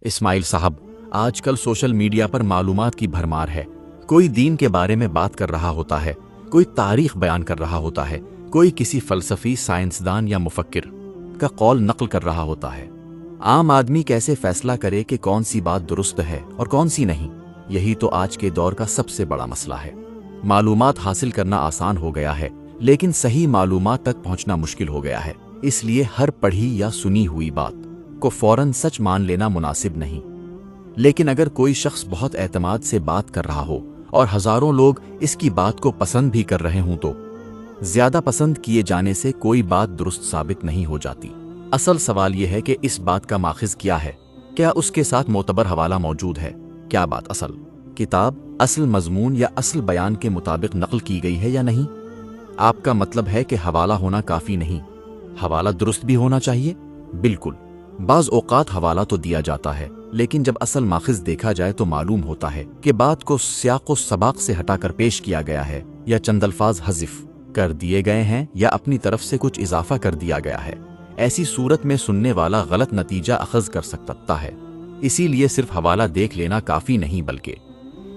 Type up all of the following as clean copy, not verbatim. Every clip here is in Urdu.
اسماعیل صاحب، آج کل سوشل میڈیا پر معلومات کی بھرمار ہے۔ کوئی دین کے بارے میں بات کر رہا ہوتا ہے، کوئی تاریخ بیان کر رہا ہوتا ہے، کوئی کسی فلسفی، سائنسدان یا مفکر کا قول نقل کر رہا ہوتا ہے۔ عام آدمی کیسے فیصلہ کرے کہ کون سی بات درست ہے اور کون سی نہیں؟ یہی تو آج کے دور کا سب سے بڑا مسئلہ ہے۔ معلومات حاصل کرنا آسان ہو گیا ہے، لیکن صحیح معلومات تک پہنچنا مشکل ہو گیا ہے۔ اس لیے ہر پڑھی یا سنی ہوئی بات کو فوراً سچ مان لینا مناسب نہیں۔ لیکن اگر کوئی شخص بہت اعتماد سے بات کر رہا ہو اور ہزاروں لوگ اس کی بات کو پسند بھی کر رہے ہوں تو زیادہ پسند کیے جانے سے کوئی بات درست ثابت نہیں ہو جاتی۔ اصل سوال یہ ہے کہ اس بات کا ماخذ کیا ہے؟ کیا اس کے ساتھ معتبر حوالہ موجود ہے؟ کیا بات اصل کتاب، اصل مضمون یا اصل بیان کے مطابق نقل کی گئی ہے یا نہیں؟ آپ کا مطلب ہے کہ حوالہ ہونا کافی نہیں، حوالہ درست بھی ہونا چاہیے؟ بالکل۔ بعض اوقات حوالہ تو دیا جاتا ہے، لیکن جب اصل ماخذ دیکھا جائے تو معلوم ہوتا ہے کہ بات کو سیاق و سباق سے ہٹا کر پیش کیا گیا ہے، یا چند الفاظ حذف کر دیے گئے ہیں، یا اپنی طرف سے کچھ اضافہ کر دیا گیا ہے۔ ایسی صورت میں سننے والا غلط نتیجہ اخذ کر سکتا ہے۔ اسی لیے صرف حوالہ دیکھ لینا کافی نہیں، بلکہ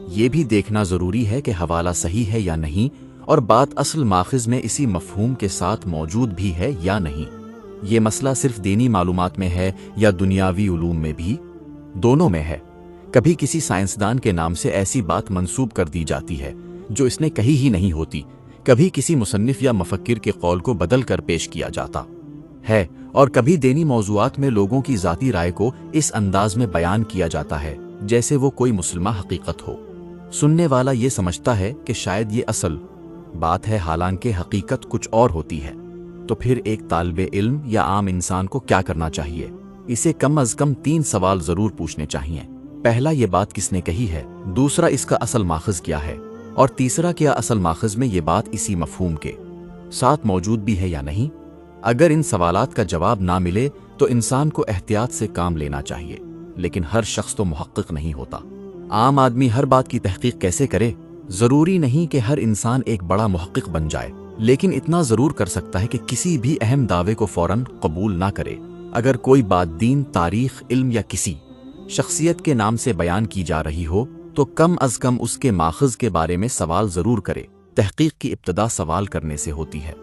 یہ بھی دیکھنا ضروری ہے کہ حوالہ صحیح ہے یا نہیں، اور بات اصل ماخذ میں اسی مفہوم کے ساتھ موجود بھی ہے یا نہیں۔ یہ مسئلہ صرف دینی معلومات میں ہے یا دنیاوی علوم میں بھی؟ دونوں میں ہے۔ کبھی کسی سائنسدان کے نام سے ایسی بات منسوب کر دی جاتی ہے جو اس نے کہی ہی نہیں ہوتی، کبھی کسی مصنف یا مفکر کے قول کو بدل کر پیش کیا جاتا ہے، اور کبھی دینی موضوعات میں لوگوں کی ذاتی رائے کو اس انداز میں بیان کیا جاتا ہے جیسے وہ کوئی مسلمہ حقیقت ہو۔ سننے والا یہ سمجھتا ہے کہ شاید یہ اصل بات ہے، حالانکہ حقیقت کچھ اور ہوتی ہے۔ تو پھر ایک طالب علم یا عام انسان کو کیا کرنا چاہیے؟ اسے کم از کم 3 سوال ضرور پوچھنے چاہیے۔ پہلا، یہ بات کس نے کہی ہے؟ دوسرا، اس کا اصل ماخذ کیا ہے؟ اور تیسرا، کیا اصل ماخذ میں یہ بات اسی مفہوم کے ساتھ موجود بھی ہے یا نہیں؟ اگر ان سوالات کا جواب نہ ملے تو انسان کو احتیاط سے کام لینا چاہیے، لیکن ہر شخص تو محقق نہیں ہوتا۔ عام آدمی ہر بات کی تحقیق کیسے کرے؟ ضروری نہیں کہ ہر انسان ایک بڑا محقق بن جائے، لیکن اتنا ضرور کر سکتا ہے کہ کسی بھی اہم دعوے کو فوراً قبول نہ کرے۔ اگر کوئی بات دین، تاریخ، علم یا کسی شخصیت کے نام سے بیان کی جا رہی ہو تو کم از کم اس کے ماخذ کے بارے میں سوال ضرور کرے۔ تحقیق کی ابتدا سوال کرنے سے ہوتی ہے۔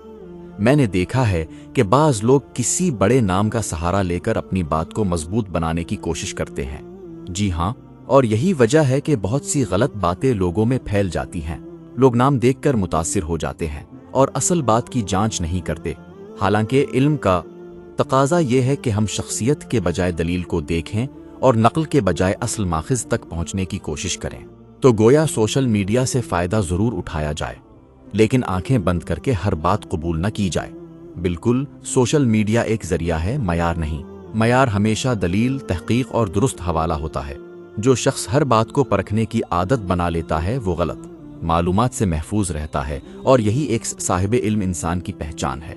میں نے دیکھا ہے کہ بعض لوگ کسی بڑے نام کا سہارا لے کر اپنی بات کو مضبوط بنانے کی کوشش کرتے ہیں۔ جی ہاں، اور یہی وجہ ہے کہ بہت سی غلط باتیں لوگوں میں پھیل جاتی ہیں۔ لوگ نام دیکھ کر متاثر ہو جاتے ہیں اور اصل بات کی جانچ نہیں کرتے، حالانکہ علم کا تقاضا یہ ہے کہ ہم شخصیت کے بجائے دلیل کو دیکھیں اور نقل کے بجائے اصل ماخذ تک پہنچنے کی کوشش کریں۔ تو گویا سوشل میڈیا سے فائدہ ضرور اٹھایا جائے، لیکن آنکھیں بند کر کے ہر بات قبول نہ کی جائے۔ بالکل، سوشل میڈیا ایک ذریعہ ہے، معیار نہیں۔ معیار ہمیشہ دلیل، تحقیق اور درست حوالہ ہوتا ہے۔ جو شخص ہر بات کو پرکھنے کی عادت بنا لیتا ہے وہ غلط معلومات سے محفوظ رہتا ہے، اور یہی ایک صاحب علم انسان کی پہچان ہے۔